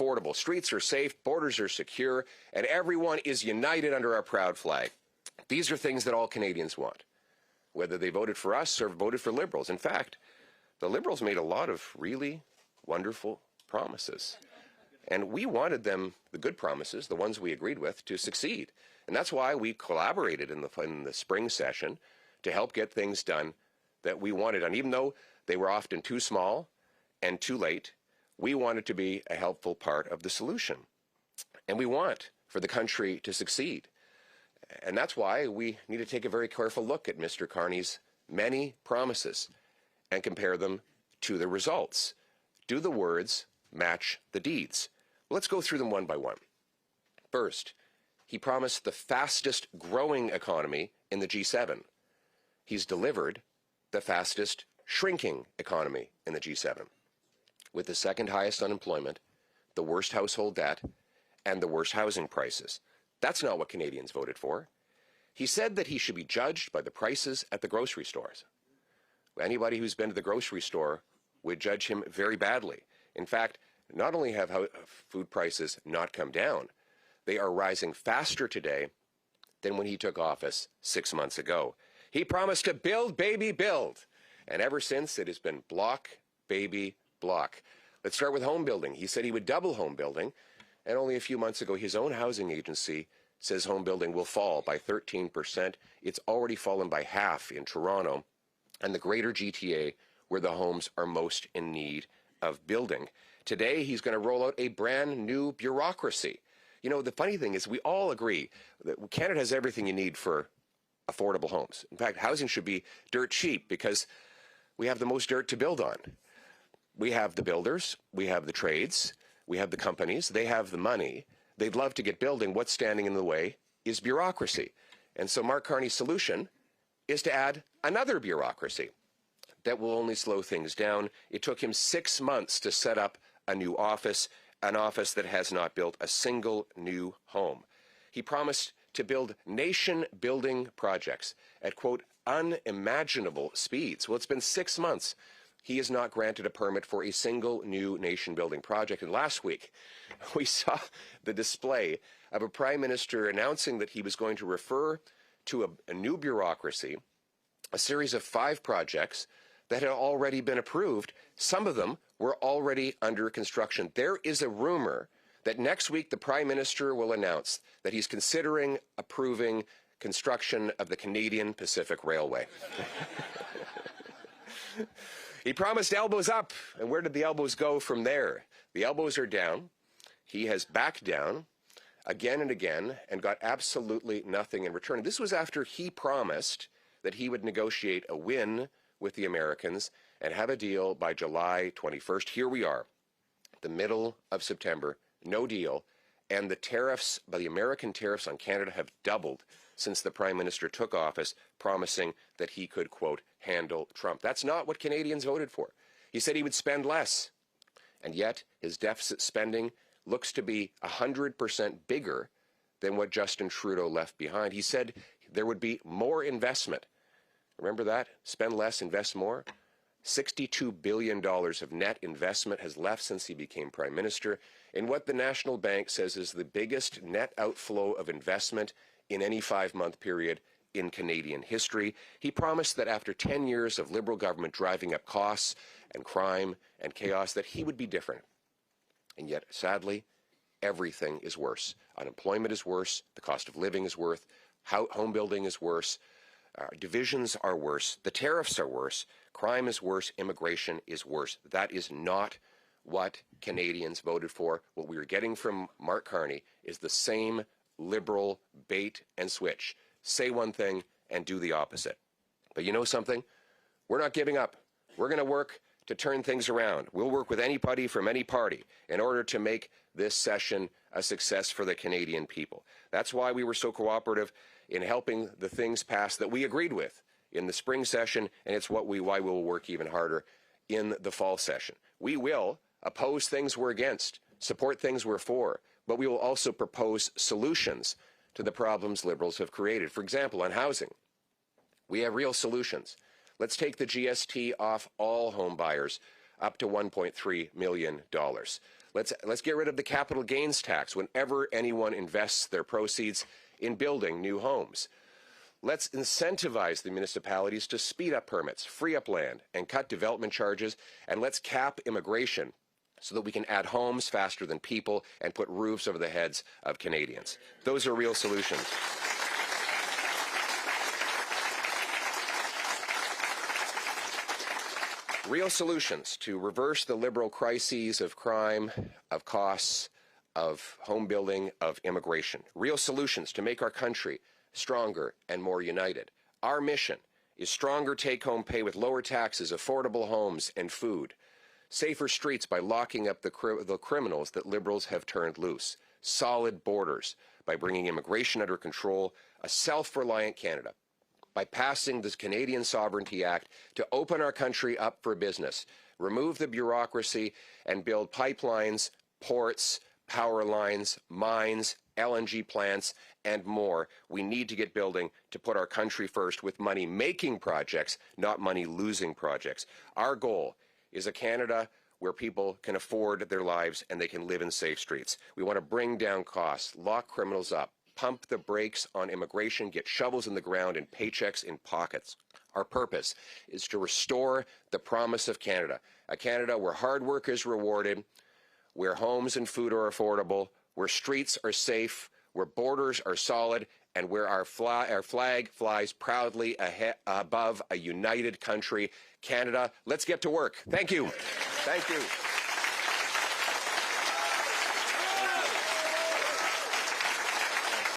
affordable, streets are safe, borders are secure, and everyone is united under our proud flag. These are things that all Canadians want, whether they voted for us or voted for Liberals. In fact, the Liberals made a lot of really wonderful promises. And we wanted them, the good promises, the ones we agreed with, to succeed. And that's why we collaborated in the spring session to help get things done that we wanted. And even though they were often too small and too late, we wanted to be a helpful part of the solution. And we want for the country to succeed. And that's why we need to take a very careful look at Mr. Carney's many promises and compare them to the results. Do the words match the deeds? Let's go through them one by one. First, he promised the fastest growing economy in the G7. He's delivered the fastest shrinking economy in the G7, with the second highest unemployment, the worst household debt, and the worst housing prices. That's not what Canadians voted for. He said that he should be judged by the prices at the grocery stores. Anybody who's been to the grocery store would judge him very badly. In fact, not only have food prices not come down, they are rising faster today than when he took office 6 months ago. He promised to build, baby, build. And ever since, it has been block, baby, block. Let's start with home building. He said he would double home building. And only a few months ago, his own housing agency says home building will fall by 13%. It's already fallen by half in Toronto and the greater GTA, where the homes are most in need of building. Today, he's going to roll out a brand new bureaucracy. You know, the funny thing is we all agree that Canada has everything you need for affordable homes. In fact, housing should be dirt cheap because we have the most dirt to build on. We have the builders, we have the trades, we have the companies, they have the money. They'd love to get building. What's standing in the way is bureaucracy. And so Mark Carney's solution is to add another bureaucracy that will only slow things down. It took him 6 months to set up a new office, an office that has not built a single new home. He promised to build nation-building projects at, quote, unimaginable speeds. Well, it's been 6 months. He has not granted a permit for a single new nation-building project. And last week, we saw the display of a prime minister announcing that he was going to refer to a new bureaucracy, a series of 5 projects that had already been approved. Some of them were already under construction. There is a rumor that next week the Prime Minister will announce that he's considering approving construction of the Canadian Pacific Railway. He promised elbows up, and where did the elbows go from there? The elbows are down. He has backed down again and again and got absolutely nothing in return. This was after he promised that he would negotiate a win with the Americans and have a deal by July 21st. Here we are, the middle of September, no deal, and the tariffs, the American tariffs on Canada have doubled since the Prime Minister took office, promising that he could, quote, handle Trump. That's not what Canadians voted for. He said he would spend less, and yet his deficit spending looks to be 100% bigger than what Justin Trudeau left behind. He said there would be more investment. Remember that? Spend less, invest more. $62 billion of net investment has left since he became Prime Minister, in what the National Bank says is the biggest net outflow of investment in any 5-month period in Canadian history. He promised that after 10 years of Liberal government driving up costs and crime and chaos, that he would be different. And yet, sadly, everything is worse. Unemployment is worse. The cost of living is worse. Home building is worse. Divisions are worse. The tariffs are worse. Crime is worse. Immigration is worse. That is not what Canadians voted for. What we are getting from Mark Carney is the same Liberal bait and switch. Say one thing and do the opposite. But you know something? We're not giving up. We're going to work to turn things around. We'll work with anybody from any party in order to make this session a success for the Canadian people. That's why we were so cooperative in helping the things pass that we agreed with in the spring session, and it's why we'll work even harder in the fall session. We will oppose things we're against, support things we're for, but we will also propose solutions to the problems Liberals have created. For example, on housing, we have real solutions. Let's take the GST off all home buyers up to $1.3 million. Let's get rid of the capital gains tax whenever anyone invests their proceeds in building new homes. Let's incentivize the municipalities to speed up permits, free up land, and cut development charges, and let's cap immigration so that we can add homes faster than people and put roofs over the heads of Canadians. Those are real solutions. Real solutions to reverse the Liberal crises of crime, of costs, of home building, of immigration. Real solutions to make our country stronger and more united. Our mission is stronger take-home pay with lower taxes, affordable homes, and food. Safer streets by locking up the criminals that Liberals have turned loose. Solid borders by bringing immigration under control. A self-reliant Canada by passing the Canadian Sovereignty Act to open our country up for business, remove the bureaucracy, and build pipelines, ports, power lines, mines, LNG plants, and more. We need to get building to put our country first with money-making projects, not money-losing projects. Our goal is a Canada where people can afford their lives and they can live in safe streets. We want to bring down costs, lock criminals up, pump the brakes on immigration, get shovels in the ground and paychecks in pockets. Our purpose is to restore the promise of Canada, a Canada where hard work is rewarded, where homes and food are affordable, where streets are safe, where borders are solid, and where our flag flies proudly above a united country. Canada, let's get to work. Thank you. Thank you.